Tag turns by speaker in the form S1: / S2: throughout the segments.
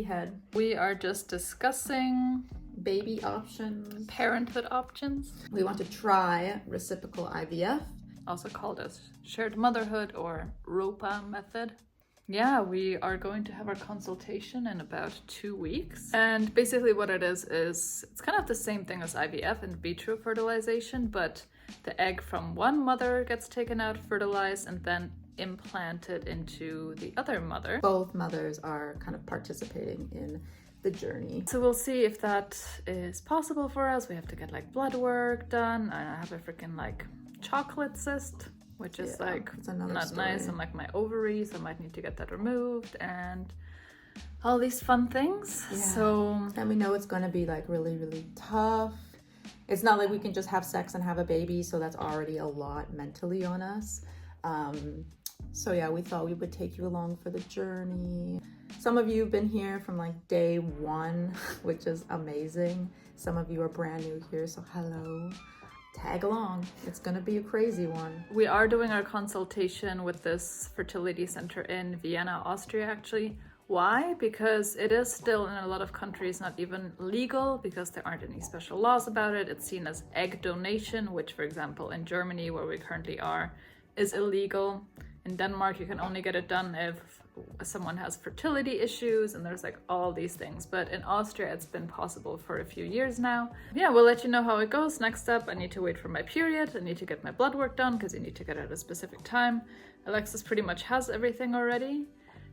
S1: head.
S2: We are just discussing
S1: Baby options.
S2: parenthood options,
S1: We want to try reciprocal IVF.
S2: also called as shared motherhood or ROPA method. Yeah, we are going to have our consultation in about 2 weeks. And basically what it is it's kind of the same thing as IVF, in vitro fertilization, but the egg from one mother gets taken out, fertilized, and then implanted into the other mother.
S1: Both mothers are kind of participating in the journey.
S2: So we'll see if that is possible for us. We have to get like blood work done. I have a freaking like chocolate cyst, which is like
S1: it's another
S2: not
S1: story.
S2: nice, and like my ovaries, I might need to get that removed, and all these fun things.
S1: Yeah.
S2: So
S1: And we know it's going to be like really, really tough. It's not like we can just have sex and have a baby, so that's already a lot mentally on us. So yeah, we thought we would take you along for the journey. Some of you have been here from like day one, which is amazing. Some of you are brand new here, so hello. Tag along. It's gonna be a crazy one.
S2: we are doing our consultation with this fertility center in Vienna, Austria, actually. Why? Because it is still in a lot of countries not even legal, because there aren't any special laws about it. It's seen as egg donation, which, for example, in Germany, where we currently are, is illegal. In Denmark, you can only get it done if someone has fertility issues, and there's like all these things. But in Austria, it's been possible for a few years now. Yeah, we'll let you know how it goes. Next up, I need to wait for my period. I need to get my blood work done, because you need to get it at a specific time. Alexis pretty much has everything already.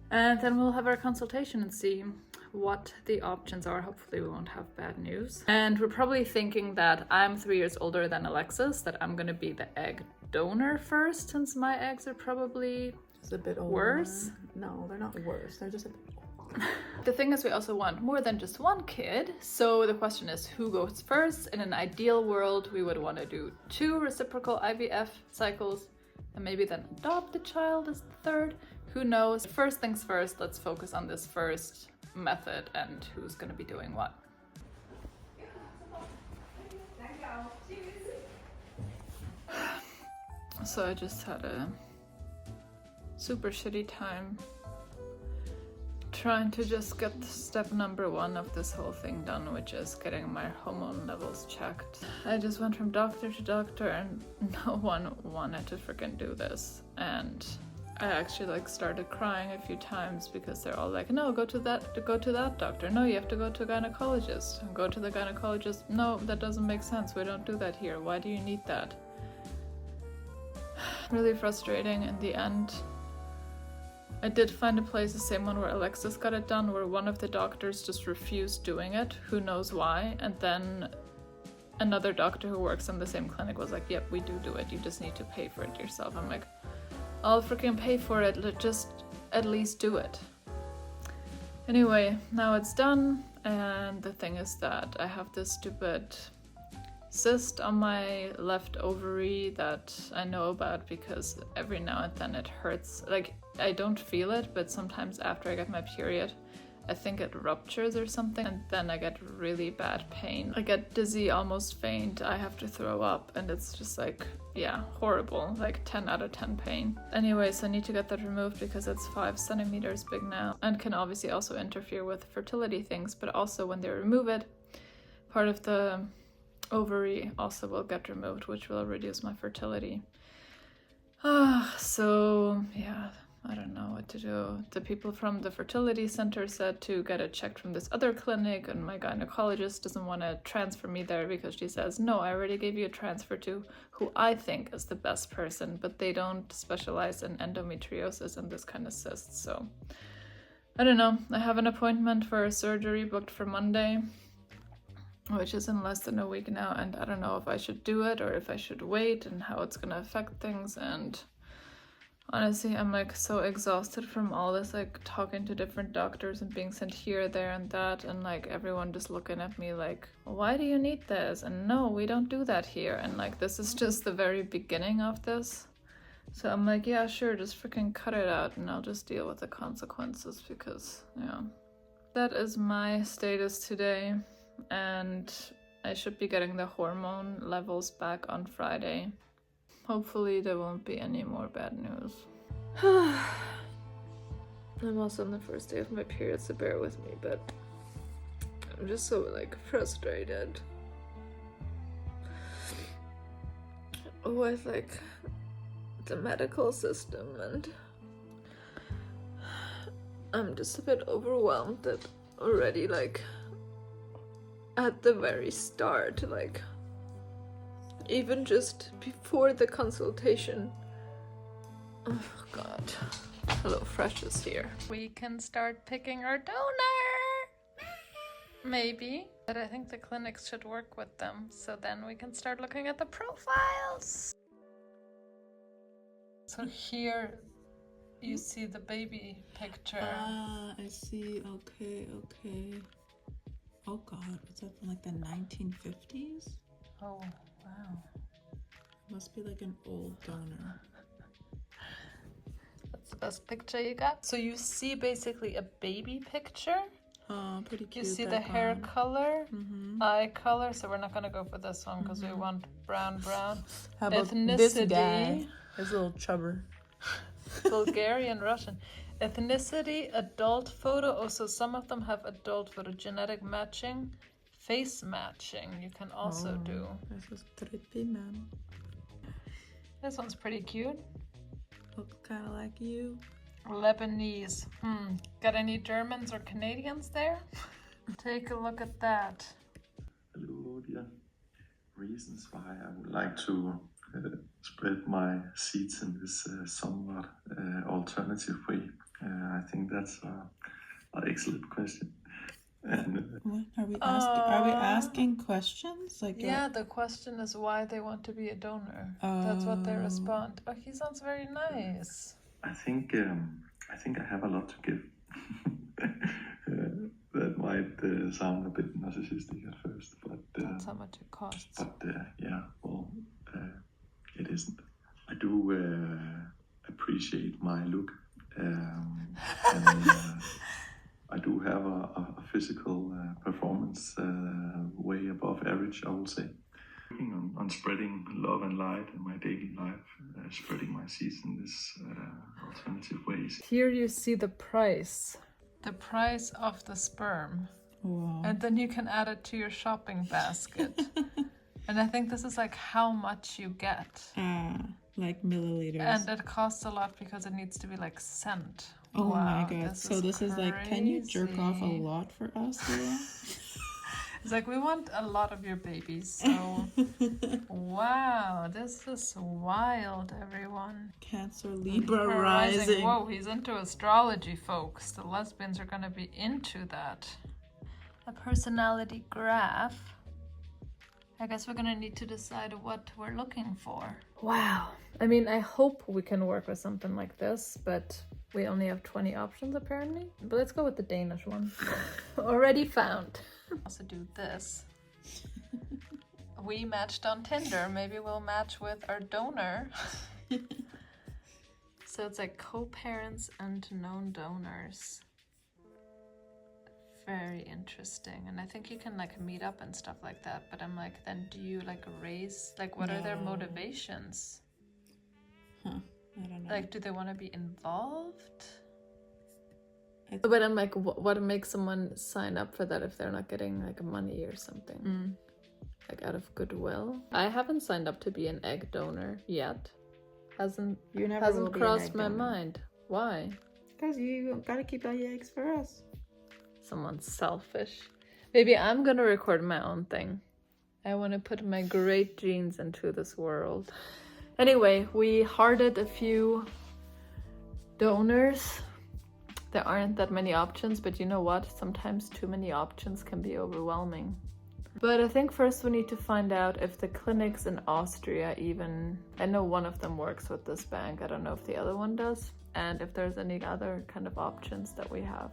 S2: And then we'll have our consultation and see what the options are. Hopefully we won't have bad news. And we're probably thinking that I'm 3 years older than Alexis, that I'm gonna be the egg donor first, since my eggs are probably
S1: It's a bit older.
S2: worse.
S1: No, they're not worse. They're just a bit older.
S2: The thing is, we also want more than just one kid. So the question is, who goes first? In an ideal world, we would want to do 2 reciprocal IVF cycles and maybe then adopt the child as the third. Who knows? First things first, let's focus on this first method and who's going to be doing what. So I just had a super shitty time trying to just get step number 1 of this whole thing done, which is getting my hormone levels checked. I just went from doctor to doctor and no one wanted to freaking do this. And I actually like started crying a few times because they're all like, no, go to that doctor. No, you have to go to a gynecologist. Go to the gynecologist. No, that doesn't make sense. We don't do that here. Why do you need that? Really frustrating. In the end, I did find a place, the same one where Alexis got it done, where one of the doctors just refused doing it. Who knows why? And then another doctor who works in the same clinic was like, yep, we do it. You just need to pay for it yourself. I'm like, I'll freaking pay for it. Just at least do it. Anyway, now it's done. And the thing is that I have this stupid cyst on my left ovary that I know about because every now and then it hurts. Like, I don't feel it, but sometimes after I get my period, I think it ruptures or something, and then I get really bad pain. I get dizzy, almost faint, I have to throw up, and it's just like, yeah, horrible, like 10 out of 10 pain. Anyways, I need to get that removed because it's 5 centimeters big now, and can obviously also interfere with fertility things, but also when they remove it, part of the ovary also will get removed, which will reduce my fertility. So yeah, I don't know what to do. The people from the fertility center said to get it checked from this other clinic, and my gynecologist doesn't want to transfer me there because she says, no, I already gave you a transfer to who I think is the best person, but they don't specialize in endometriosis and this kind of cysts. So I don't know. I have an appointment for a surgery booked for Monday, which is in less than a week now, and I don't know if I should do it or if I should wait and how it's gonna affect things. And honestly, I'm like so exhausted from all this, like talking to different doctors and being sent here, there, and that, and like everyone just looking at me like, why do you need this? And no, we don't do that here. And like, this is just the very beginning of this. So I'm like, yeah, sure, just freaking cut it out and I'll just deal with the consequences because, yeah. That is my status today. And I should be getting the hormone levels back on Friday. Hopefully there won't be any more bad news. I'm also on the first day of my period, so bear with me, but I'm just so like frustrated with like the medical system, and I'm just a bit overwhelmed that already like at the very start, like even just before the consultation. Oh god. Hello Fresh is here. We can start picking our donor! Maybe. But I think the clinics should work with them, so then we can start looking at the profiles. So here you see the baby picture.
S1: Ah, I see. Okay. Oh god, what's that from like the 1950s?
S2: Oh, wow.
S1: Must be like an old donor.
S2: That's the best picture you got. So you see basically a baby picture.
S1: Oh, pretty cute.
S2: You see the hair color,
S1: Mm-hmm.
S2: eye color. So we're not gonna go for this one because we want brown.
S1: How about
S2: Ethnicity.
S1: this guy? His little chubber.
S2: Bulgarian, Russian. Ethnicity, adult photo. Oh, so some of them have adult photo. Genetic matching, face matching. You can also do.
S1: This is pretty, man.
S2: This one's pretty cute.
S1: Looks kind of like you.
S2: Lebanese. Got any Germans or Canadians there? Take a look at that.
S3: Hello, dear. Reasons why I would like to spread my seeds in this somewhat alternative way. I think that's an excellent question. And
S1: What are we asking? Are we asking questions? Like
S2: Yeah, the question is why they want to be a donor. That's what they respond. Oh, he sounds very nice.
S3: I think I have a lot to give. That might sound a bit narcissistic at first, but
S2: That's how much it costs.
S3: yeah, well, it isn't. I do appreciate my look, and I do have a physical performance way above average, I will say. Working on spreading love and light in my daily life, spreading my seeds in this alternative ways.
S2: Here you see the price. The price of the sperm.
S1: Wow.
S2: And then you can add it to your shopping basket. And I think this is like how much you get.
S1: Like milliliters.
S2: And it costs a lot because it needs to be like cent.
S1: Oh
S2: Wow,
S1: my god.
S2: this
S1: This is like, can you jerk off a
S2: crazy.
S1: lot for us, Leah?
S2: It's like, we want a lot of your babies, so... Wow, this is wild, everyone.
S1: Cancer Libra rising.
S2: Whoa, he's into astrology, folks. The lesbians are gonna be into that. A personality graph. I guess we're gonna need to decide what we're looking for. Wow. I mean, I hope we can work with something like this, but we only have 20 options apparently. But let's go with the Danish one. Already found. Also do this. We matched on Tinder. Maybe we'll match with our donor. So it's like co-parents and known donors. Very interesting. And I think you can like meet up and stuff like that. But I'm like, then do you like raise, like what are their motivations?
S1: Huh. I don't know.
S2: Like, do they want to be involved? But I'm like, what makes someone sign up for that if they're not getting like money or something? Like out of goodwill? I haven't signed up to be an egg donor yet. Hasn't crossed my mind. Why?
S1: Because you gotta keep all your eggs for us.
S2: Someone's selfish. Maybe I'm gonna record my own thing. I want to put my great genes into this world. Anyway, we hearted a few donors. There aren't that many options, but you know what? Sometimes too many options can be overwhelming. But I think first we need to find out if the clinics in Austria even... I know one of them works with this bank. I don't know if the other one does. And if there's any other kind of options that we have.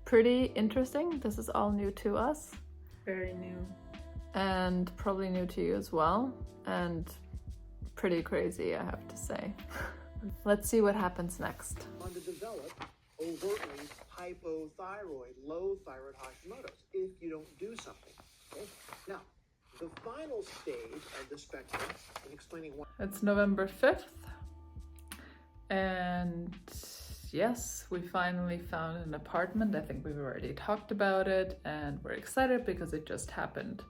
S2: Pretty interesting. This is all new to us.
S1: Very new.
S2: And probably new to you as well. And pretty crazy, I have to say. Let's see what happens next.
S4: On to develop overtly hypothyroid, low thyroid Hashimoto's if you don't do something. Okay? Now, the final stage of the spectrum in explaining why.
S2: It's November 5th. And yes, we finally found an apartment. I think we've already talked about it, and we're excited because it just happened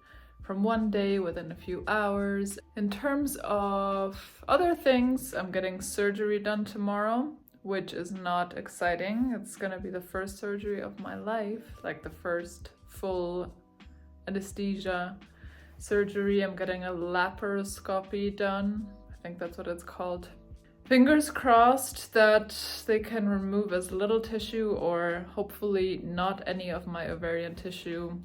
S2: from one day within a few hours. In terms of other things, I'm getting surgery done tomorrow, which is not exciting. It's gonna be the first surgery of my life, like the first full anesthesia surgery. I'm getting a laparoscopy done. I think that's what it's called. Fingers crossed that they can remove as little tissue or hopefully not any of my ovarian tissue.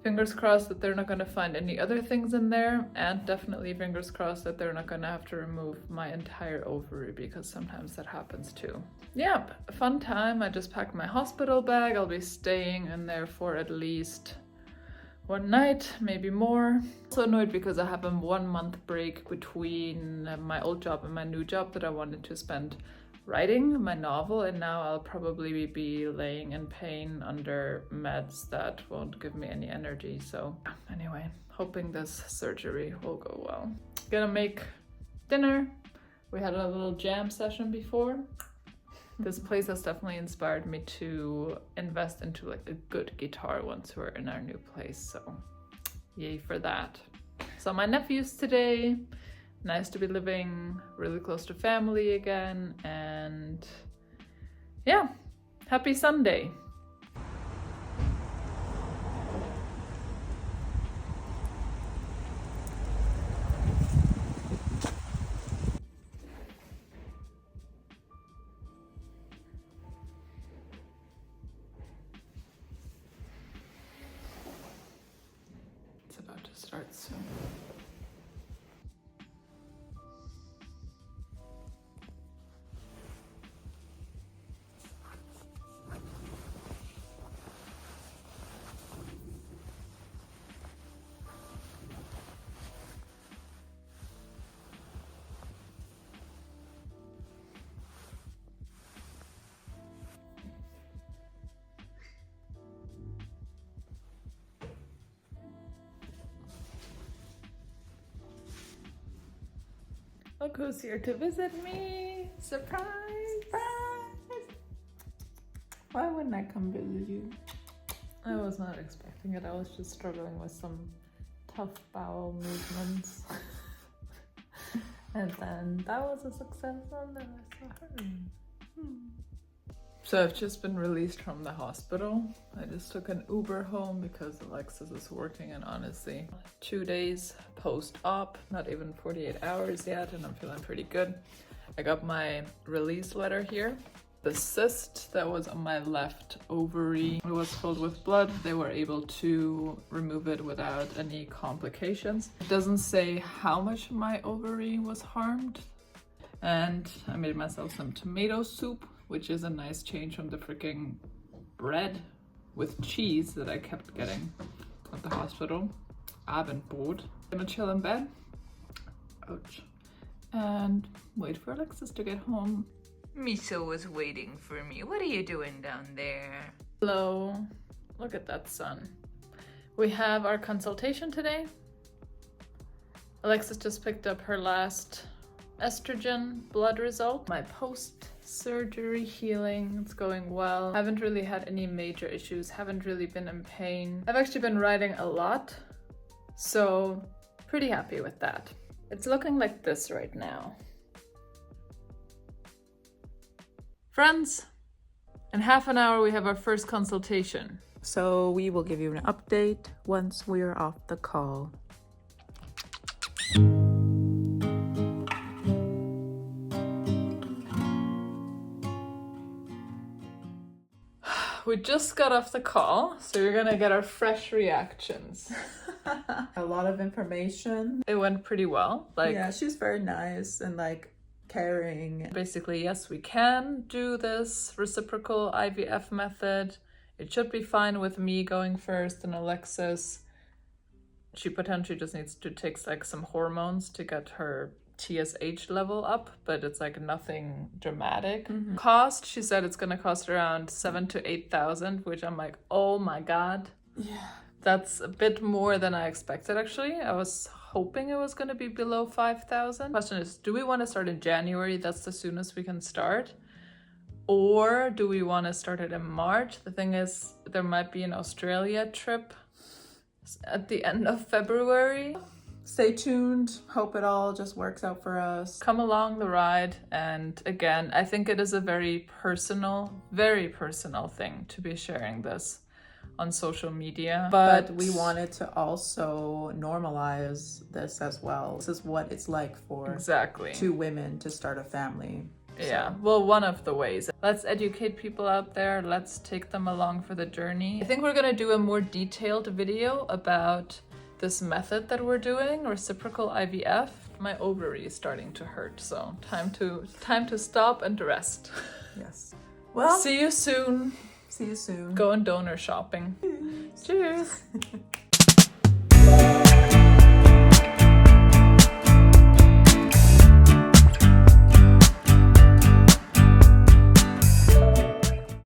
S2: Fingers crossed that they're not going to find any other things in there, and definitely fingers crossed that they're not going to have to remove my entire ovary, because sometimes that happens too. Yep, a fun time. I just packed my hospital bag. I'll be staying in there for at least one night, maybe more. So annoyed because I have a 1 month break between my old job and my new job that I wanted to spend writing my novel, and now I'll probably be laying in pain under meds that won't give me any energy. So anyway, hoping this surgery will go well. Gonna make dinner. We had a little jam session before. This place has definitely inspired me to invest into like a good guitar once we're in our new place, so yay for that. So my nephews today, nice to be living really close to family again, and yeah, happy Sunday. About to start soon. Look who's here to visit me! Surprise! Surprise! Why wouldn't I come visit you? I was not expecting it. I was just struggling with some tough bowel movements. And then that was a success, and then I saw her. So I've just been released from the hospital. I just took an Uber home because Alexis is working, and honestly, 2 days post-op, not even 48 hours yet, and I'm feeling pretty good. I got my release letter here. The cyst that was on my left ovary, it was filled with blood. They were able to remove it without any complications. It doesn't say how much my ovary was harmed. And I made myself some tomato soup, which is a nice change from the freaking bread with cheese that I kept getting at the hospital. Abendbrot. I'm gonna chill in bed. Ouch. And wait for Alexis to get home.
S5: Miso was waiting for me. What are you doing down there?
S2: Hello. Look at that sun. We have our consultation today. Alexis just picked up her last estrogen blood result. My post-surgery healing, it's going well. Haven't really had any major issues, haven't really been in pain. I've actually been writing a lot, so pretty happy with that. It's looking like this right now. Friends, in half an hour we have our first consultation.
S1: So we will give you an update once we are off the call.
S2: We just got off the call, so you're gonna get our fresh reactions.
S1: A lot of information.
S2: It went pretty well.
S1: Yeah, she's very nice and caring.
S2: Basically, yes, we can do this reciprocal IVF method. It should be fine with me going first and Alexis. She potentially just needs to take some hormones to get her TSH level up, but it's nothing dramatic. Mm-hmm. Cost, she said it's gonna cost around 7,000 to 8,000, which I'm like, oh my god.
S1: Yeah.
S2: That's a bit more than I expected, actually. I was hoping it was gonna be below 5,000. Question is, do we want to start in January? That's the soonest we can start. or do we want to start it in March? The thing is, there might be an Australia trip at the end of February.
S1: Stay tuned. Hope it all just works out for us.
S2: Come along the ride. And again, I think it is a very personal thing to be sharing this on social media.
S1: But we wanted to also normalize this as well. This is what it's like for two women to start a family.
S2: Yeah, well, one of the ways. Let's educate people out there. Let's take them along for the journey. I think we're gonna do a more detailed video about this method that we're doing, reciprocal IVF. My ovary is starting to hurt, so time to stop and rest.
S1: Yes. Well,
S2: see you soon.
S1: See you soon.
S2: Go and donor shopping. Cheers.